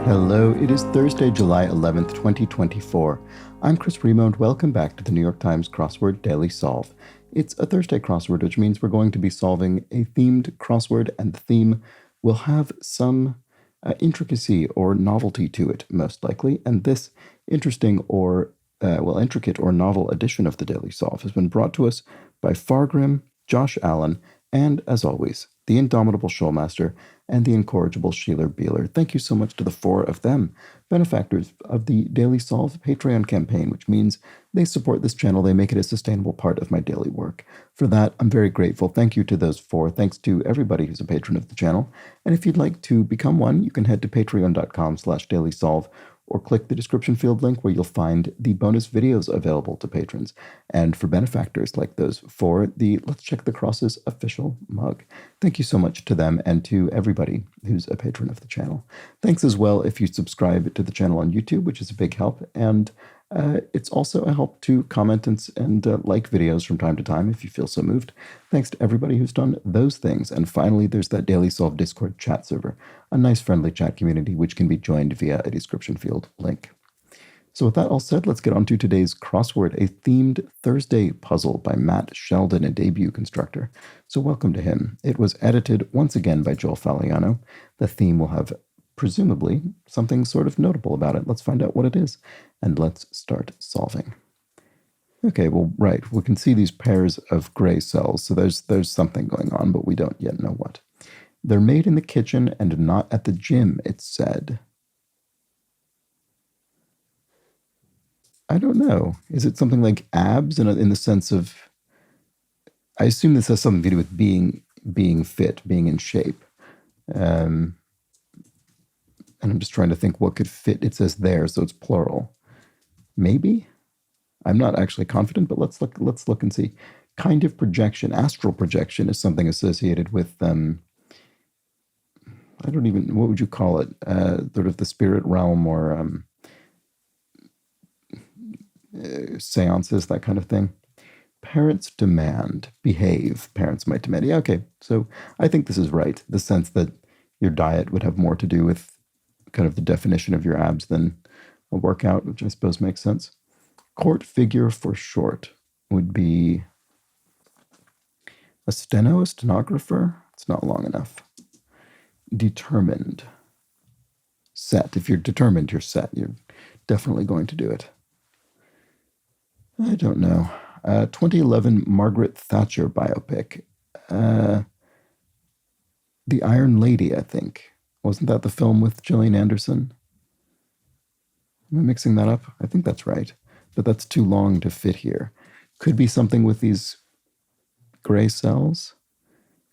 Hello, it is Thursday, July 11th, 2024. I'm Chris Remo, and welcome back to the New York Times Crossword Daily Solve. It's a Thursday crossword, which means we're going to be solving a themed crossword, and the theme will have some intricacy or novelty to it, most likely. And this interesting or, intricate or novel edition of the Daily Solve has been brought to us by Fargrim, Josh Allen, and, as always, the indomitable Shoalmaster and the incorrigible Sheeler Beeler. Thank you so much to the four of them, benefactors of the Daily Solve Patreon campaign, which means they support this channel. They make it a sustainable part of my daily work. For that, I'm very grateful. Thank you to those four. Thanks to everybody who's a patron of the channel. And if you'd like to become one, you can head to patreon.com/dailysolve or click the description field link where you'll find the bonus videos available to patrons. And for benefactors like those four, the Let's Check the Crosses official mug. Thank you so much to them and to everybody who's a patron of the channel. Thanks as well if you subscribe to the channel on YouTube, which is a big help. And it's also a help to comment and like videos from time to time if you feel so moved. Thanks to everybody who's done those things. And finally, there's that Daily Solve Discord chat server, a nice friendly chat community which can be joined via a description field link. So with that all said, let's get on to today's crossword, a themed Thursday puzzle by Matt Sheldon, a debut constructor. So welcome to him. It was edited once again by Joel Faliano. The theme will have presumably something sort of notable about it. Let's find out what it is, and let's start solving. Okay, well, right, we can see these pairs of gray cells, so there's something going on, but we don't yet know what. They're made in the kitchen and not at the gym, it said. I don't know. Is it something like abs in the sense of... I assume this has something to do with being fit, being in shape. And I'm just trying to think what could fit. It says there, so it's plural. Maybe? I'm not actually confident, but let's look and see. Kind of projection, astral projection is something associated with I don't even, what would you call it? Sort of the spirit realm or seances, that kind of thing. Parents demand, behave. Parents might demand. Yeah, okay. So I think this is right. The sense that your diet would have more to do with kind of the definition of your abs than a workout, which I suppose makes sense. Court figure for short would be a stenographer. It's not long enough. Determined. Set. If you're determined, you're set. You're definitely going to do it. I don't know. 2011 Margaret Thatcher biopic. The Iron Lady, I think. Wasn't that the film with Gillian Anderson? Am I mixing that up? I think that's right. But that's too long to fit here. Could be something with these gray cells.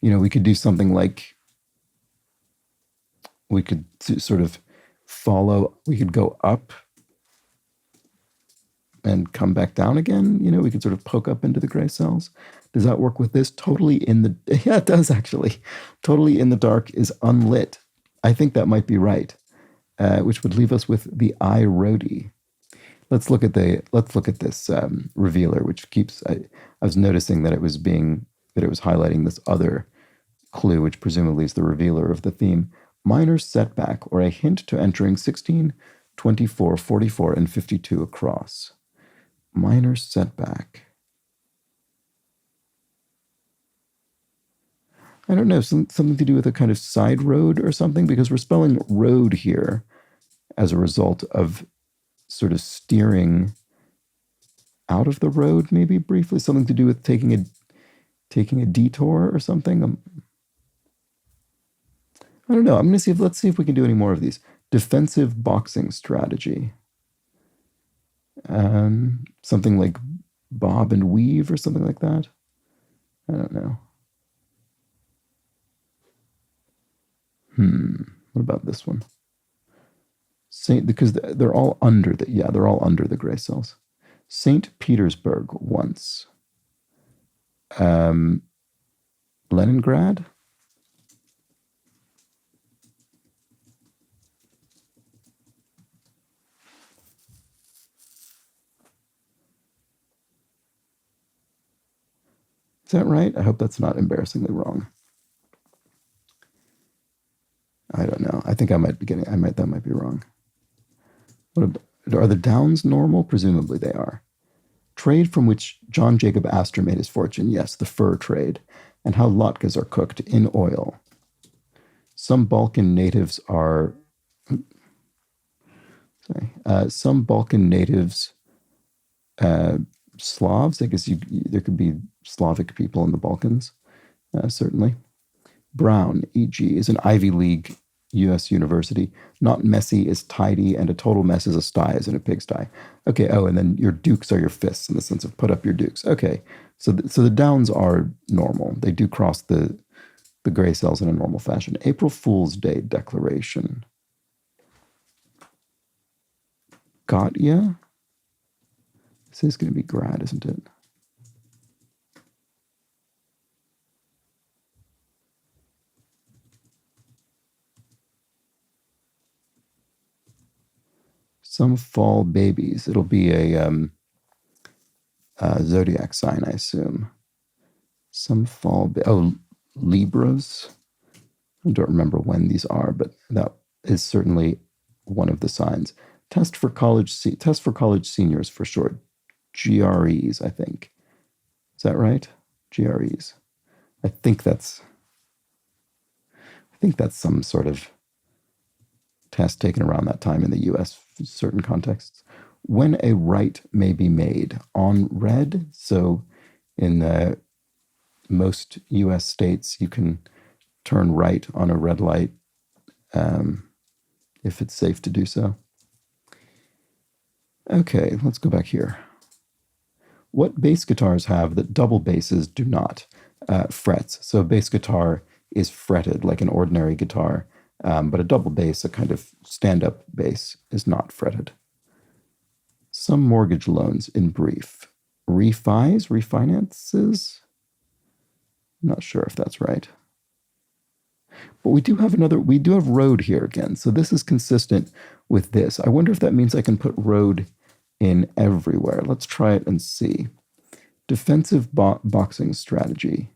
You know, we could do something like... We could sort of follow... We could go up and come back down again. You know, we could sort of poke up into the gray cells. Does that work with this? Totally in the... Yeah, it does, actually. Totally in the dark is unlit. I think that might be right, which would leave us with the I roadie. Let's look at this revealer, which keeps. I was noticing that it was highlighting this other clue, which presumably is the revealer of the theme. Minor setback or a hint to entering 16, 24, 44, and 52 across. Minor setback. I don't know, something to do with a kind of side road or something, because we're spelling road here as a result of sort of steering out of the road, maybe briefly, something to do with taking a detour or something. I don't know. Let's see if we can do any more of these. Defensive boxing strategy. Something like bob and weave or something like that. I don't know. What about this one? Because they're all under the gray cells. St. Petersburg once. Leningrad? Is that right? I hope that's not embarrassingly wrong. I don't know. I think I might be getting. That might be wrong. Are the Downs normal? Presumably they are. Trade from which John Jacob Astor made his fortune. Yes, the fur trade, and how latkes are cooked in oil. Some Balkan natives are. Some Balkan natives, Slavs. I guess there could be Slavic people in the Balkans, certainly. Brown, e.g., is an Ivy League U.S. university. Not messy is tidy, and a total mess is a sty, as in a pigsty. Okay. Oh, and then your dukes are your fists in the sense of put up your dukes. Okay. So the Downs are normal. They do cross the gray cells in a normal fashion. April Fool's Day declaration. Got ya? This is going to be grad, isn't it? Some fall babies. It'll be a zodiac sign, I assume. Some fall. Libras. I don't remember when these are, but that is certainly one of the signs. Test for college seniors for short. GREs, I think. Is that right? GREs. I think that's some sort of test taken around that time in the US for certain contexts. When a right may be made on red. So in most US states, you can turn right on a red light if it's safe to do so. Okay, let's go back here. What bass guitars have that double basses do not? Frets. So a bass guitar is fretted like an ordinary guitar, but a double bass, a kind of stand-up bass, is not fretted. Some mortgage loans in brief. Refinances? I'm not sure if that's right. But we do have road here again. So this is consistent with this. I wonder if that means I can put road in everywhere. Let's try it and see. Defensive boxing strategy.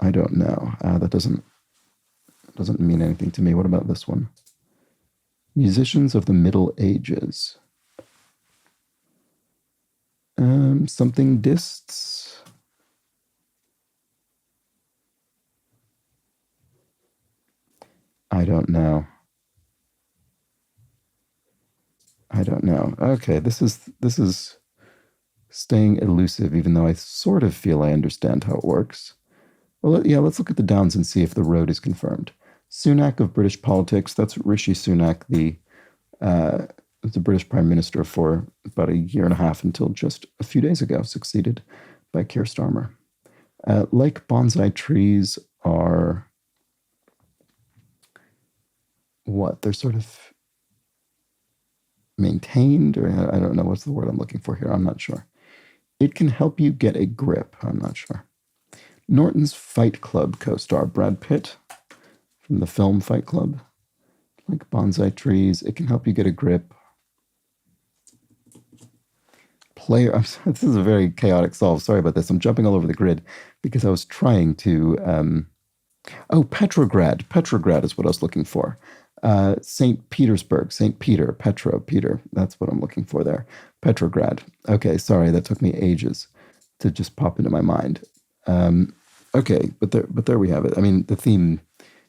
I don't know. That doesn't mean anything to me. What about this one? Musicians of the Middle Ages. Something dists. I don't know. Okay, this is staying elusive, even though I sort of feel I understand how it works. Well, yeah, let's look at the Downs and see if the road is confirmed. Sunak of British politics. That's Rishi Sunak, the British Prime Minister for about a year and a half until just a few days ago, succeeded by Keir Starmer. Like bonsai trees are what? They're sort of maintained, or I don't know what's the word I'm looking for here. I'm not sure. It can help you get a grip. I'm not sure. Norton's Fight Club co-star Brad Pitt from the film Fight Club. Like bonsai trees, it can help you get a grip. This is a very chaotic solve. Sorry about this. I'm jumping all over the grid because I was trying to. Petrograd. Petrograd is what I was looking for. St. Petersburg. St. Peter. Peter. That's what I'm looking for there. Petrograd. Okay, sorry, that took me ages to just pop into my mind. Okay, but there we have it. I mean, the theme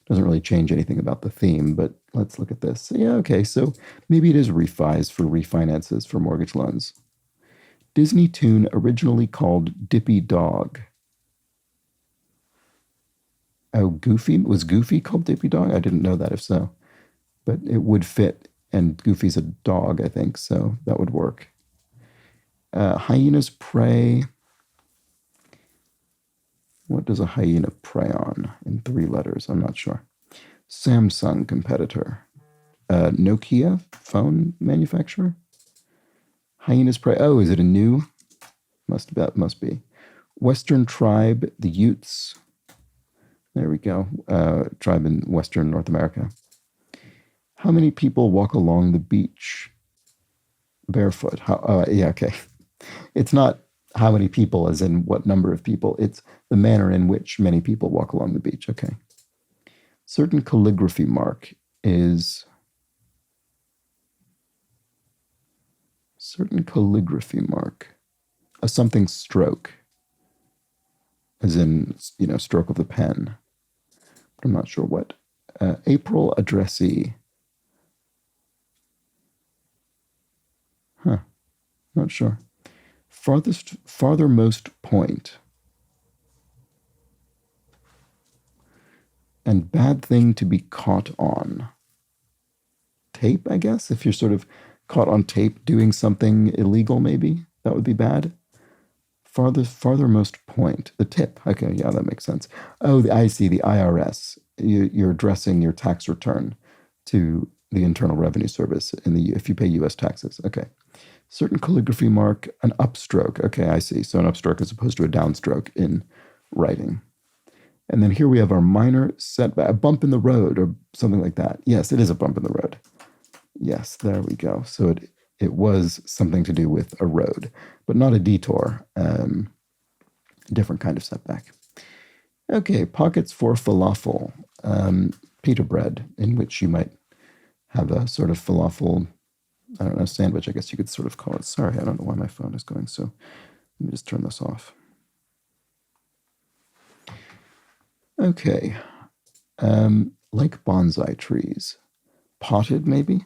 doesn't really change anything about the theme, but let's look at this. Yeah, okay, so maybe it is refis for refinances for mortgage loans. Disney tune originally called Dippy Dog. Oh, Goofy? Was Goofy called Dippy Dog? I didn't know that, if so. But it would fit, and Goofy's a dog, I think, so that would work. Hyenas prey. What does a hyena prey on in 3 letters? I'm not sure. Samsung competitor. Nokia phone manufacturer. Hyenas prey. Oh, is it a new? Must be. Western tribe, the Utes. There we go. Tribe in Western North America. How many people walk along the beach barefoot? Yeah, okay. It's not how many people, as in what number of people. It's the manner in which many people walk along the beach. Okay. Certain calligraphy mark is certain calligraphy mark. A something stroke, as in, stroke of the pen. But I'm not sure what. April addressee. Huh. Not sure. Farthermost point. And bad thing to be caught on. Tape, I guess? If you're sort of caught on tape doing something illegal, maybe that would be bad. Farthermost point. The tip. Okay, yeah, that makes sense. Oh, I see. The IRS. You're addressing your tax return to the Internal Revenue Service if you pay U.S. taxes. Okay. Certain calligraphy mark, an upstroke. Okay, I see. So an upstroke as opposed to a downstroke in writing. And then here we have our minor setback, a bump in the road or something like that. Yes, it is a bump in the road. Yes, there we go. So it was something to do with a road, but not a detour. Different kind of setback. Okay, pockets for falafel. Pita bread, in which you might have a sort of falafel, I don't know, sandwich, I guess you could sort of call it. Sorry, I don't know why my phone is going, so let me just turn this off. Okay. Like bonsai trees. Potted, maybe?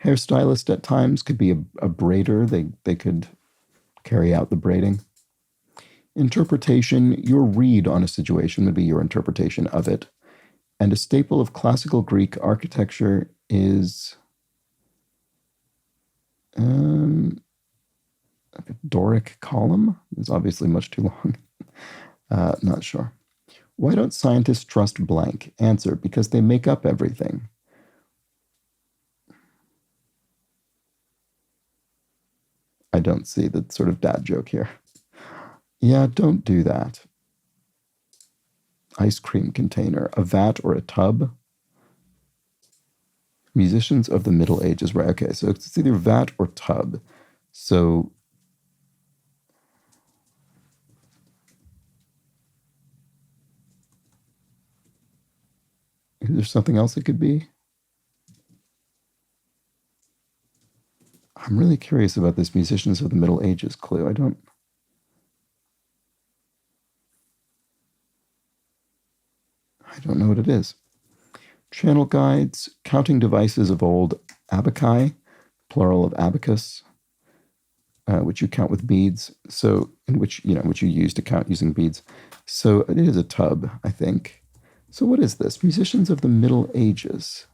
Hairstylist at times could be a braider. They could carry out the braiding. Interpretation, your read on a situation would be your interpretation of it. And a staple of classical Greek architecture is like a Doric column. It's obviously much too long. Not sure. Why don't scientists trust blank? Answer, because they make up everything. I don't see the sort of dad joke here. Yeah, don't do that. Ice cream container, a vat or a tub. Musicians of the Middle Ages, right? Okay, so it's either vat or tub. So is there something else it could be? I'm really curious about this musicians of the Middle Ages clue. I don't know what it is. Channel guides, counting devices of old, abaci, plural of abacus, which you count with beads. So, in which you use to count using beads. So it is a tub, I think. So what is this? Musicians of the Middle Ages.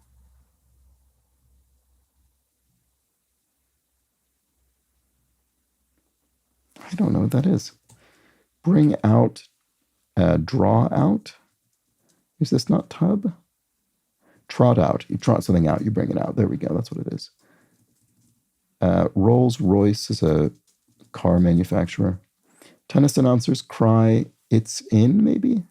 I don't know what that is. Bring out, draw out. Is this not tub? Trot out. You trot something out, you bring it out. There we go. That's what it is. Rolls-Royce is a car manufacturer. Tennis announcers cry, it's in, maybe?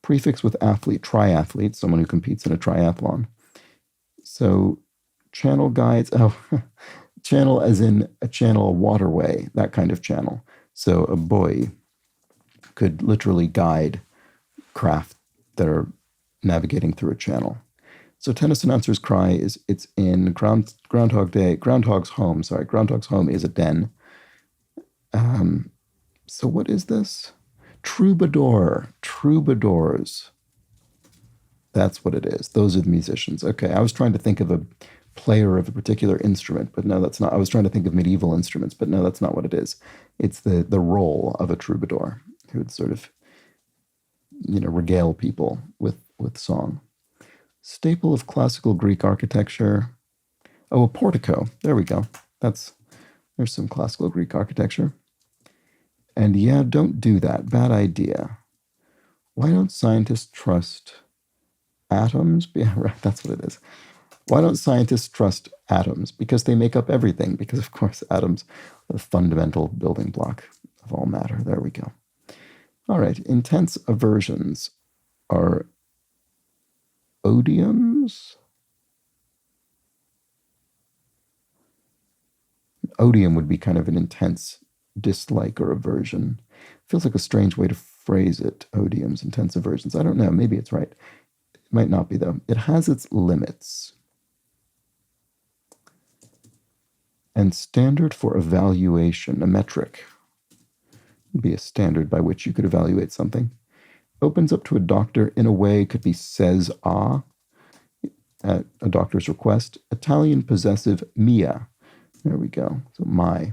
Prefix with athlete, triathlete, someone who competes in a triathlon. So channel guides, channel as in a channel, a waterway, that kind of channel. So a buoy could literally guide craft that are navigating through a channel. So tennis announcers cry is it's in Groundhog Day, Groundhog's home. Sorry, Groundhog's home is a den. So what is this? Troubadour, troubadours. That's what it is. Those are the musicians. Okay, I was trying to think of a player of a particular instrument, but no, that's not. I was trying to think of medieval instruments, but no, that's not what it is. It's the role of a troubadour who would sort of, regale people with song. Staple of classical Greek architecture. Oh, a portico. There we go. There's some classical Greek architecture. And yeah, don't do that. Bad idea. Why don't scientists trust atoms? Yeah, right, that's what it is. Why don't scientists trust atoms? Because they make up everything. Because, of course, atoms are the fundamental building block of all matter. There we go. All right. Intense aversions are odiums? odium would be kind of an intense dislike or aversion. Feels like a strange way to phrase it, odiums, intense aversions. I don't know. Maybe it's right. It might not be, though. It has its limits. And standard for evaluation, a metric, would be a standard by which you could evaluate something. Opens up to a doctor in a way, could be says at a doctor's request. Italian possessive mia. There we go. So my.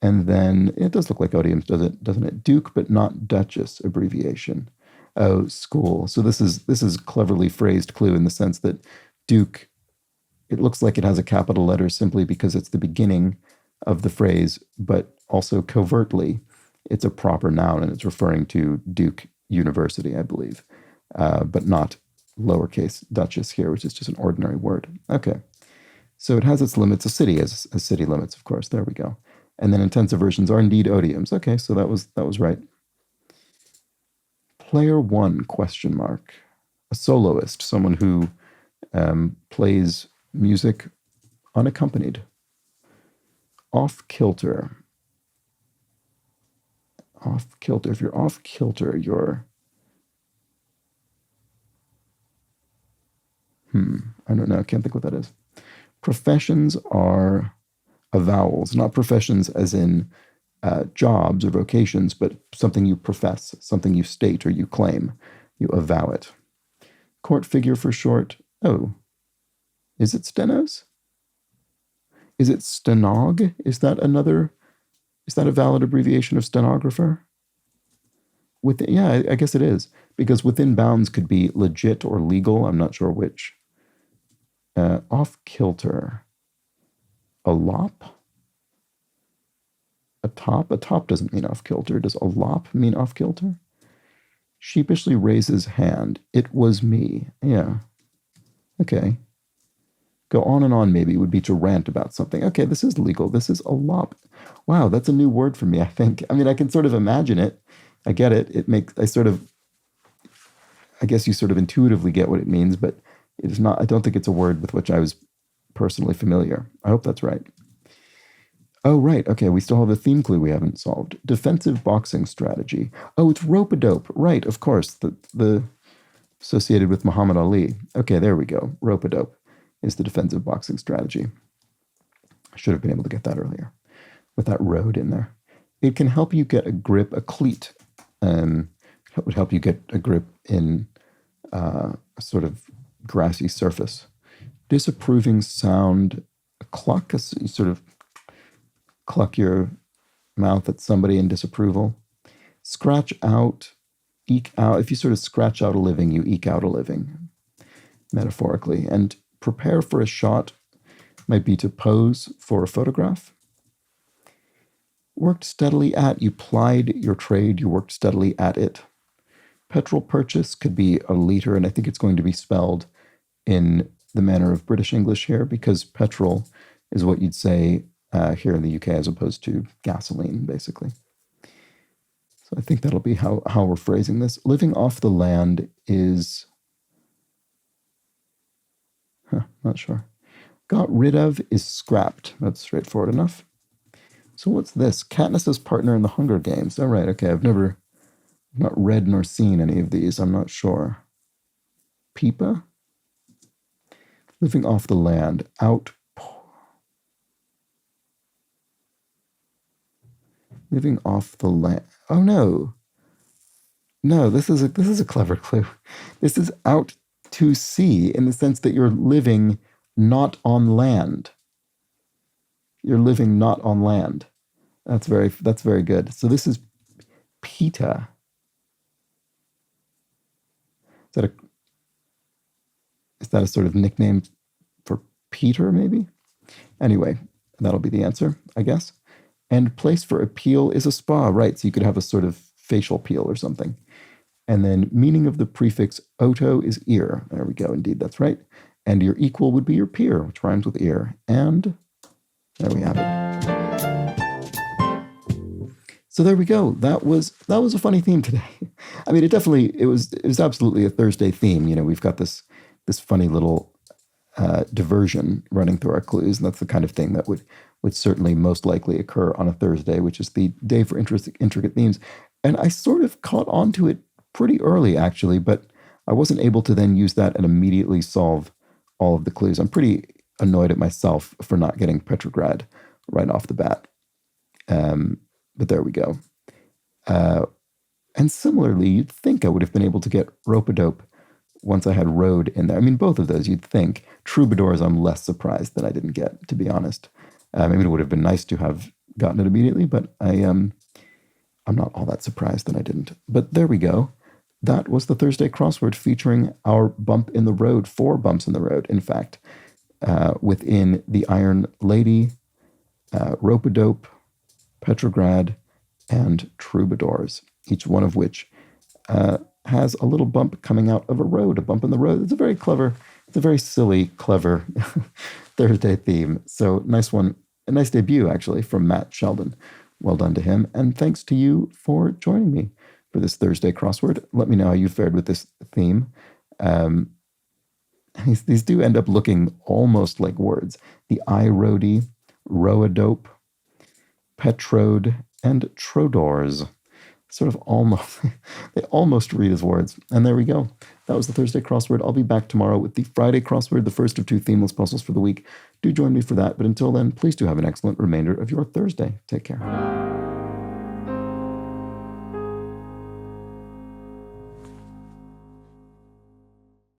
And then it does look like odiums, doesn't it? Duke, but not Duchess abbreviation. Oh, school. So this is cleverly phrased clue in the sense that Duke, it looks like it has a capital letter simply because it's the beginning of the phrase, but also covertly, it's a proper noun and it's referring to Duke University, I believe, but not lowercase Duchess here, which is just an ordinary word. Okay. So it has its limits. A city has city limits, of course. There we go. And then intense aversions are indeed odiums. Okay, so that was right. Player one, question mark. A soloist, someone who plays music unaccompanied. Off kilter. Off kilter. If you're off kilter, you're... I don't know. I can't think what that is. Professions are avowals, not professions as in jobs or vocations, but something you profess, something you state or you claim. You avow it. Court figure for short. Oh, is it stenos? Is it stenog? Is that a valid abbreviation of stenographer? Yeah, I guess it is, because within bounds could be legit or legal. I'm not sure which. Off kilter. A lop? A top? A top doesn't mean off kilter. Does a lop mean off kilter? Sheepishly raises hand. It was me. Yeah. Okay. Go on and on, maybe, would be to rant about something. Okay, this is legal. This is a lop. Wow, that's a new word for me, I think. I mean, I can sort of imagine it. I get it. I guess you sort of intuitively get what it means, but it is not, I don't think it's a word with which I was personally familiar. I hope that's right. Oh, right. Okay, we still have a theme clue we haven't solved. Defensive boxing strategy. Oh, it's rope-a-dope. Right, of course. The associated with Muhammad Ali. Okay, there we go. Rope-a-dope is the defensive boxing strategy. I should have been able to get that earlier with that road in there. It can help you get a grip, a cleat. It would help you get a grip in a sort of grassy surface. Disapproving sound, a cluck, you sort of cluck your mouth at somebody in disapproval. Scratch out, eke out. If you sort of scratch out a living, you eke out a living, metaphorically. And prepare for a shot might be to pose for a photograph. Worked steadily at, you plied your trade, you worked steadily at it. Petrol purchase could be a liter, and I think it's going to be spelled in the manner of British English here, because petrol is what you'd say here in the UK as opposed to gasoline, basically. So I think that'll be how we're phrasing this. Living off the land is... not sure. Got rid of is scrapped. That's straightforward enough. So what's this? Katniss's partner in the Hunger Games. Oh, right, okay. I've not read nor seen any of these. I'm not sure. Pipa? Living off the land. Out. Living off the land. Oh, no. No, this is a clever clue. This is out to sea in the sense that you're living not on land. You're living not on land. That's very good. So this is Pita. Is that a sort of nickname for Peter, maybe? Anyway, that'll be the answer, I guess. And place for appeal is a spa, right? So you could have a sort of facial peel or something. And then meaning of the prefix oto is ear. There we go. Indeed, that's right. And your equal would be your peer, which rhymes with ear. And there we have it. So there we go. That was a funny theme today. I mean, it was absolutely a Thursday theme. You know, we've got this funny little diversion running through our clues, and that's the kind of thing that would certainly most likely occur on a Thursday, which is the day for intricate themes. And I sort of caught on to it pretty early, actually, but I wasn't able to then use that and immediately solve all of the clues. I'm pretty annoyed at myself for not getting Petrograd right off the bat. But there we go. And similarly, you'd think I would have been able to get Rope-a-Dope once I had Road in there. I mean, both of those, you'd think. Troubadours, I'm less surprised that I didn't get, to be honest. I mean, it would have been nice to have gotten it immediately, but I'm not all that surprised that I didn't. But there we go. That was the Thursday crossword featuring our bump in the road, 4 bumps in the road, in fact, within the Iron Lady, Rope-a-Dope, Petrograd, and Troubadours, each one of which has a little bump coming out of a road, a bump in the road. It's a very silly, clever Thursday theme. So nice one, a nice debut, actually, from Matt Sheldon. Well done to him. And thanks to you for joining me for this Thursday crossword. Let me know how you fared with this theme. These do end up looking almost like words. The I-Roadie, Roa-Dope, Petrode, and Trodours. Sort of almost, they almost read as words. And there we go. That was the Thursday crossword. I'll be back tomorrow with the Friday crossword, the first of 2 themeless puzzles for the week. Do join me for that. But until then, please do have an excellent remainder of your Thursday. Take care.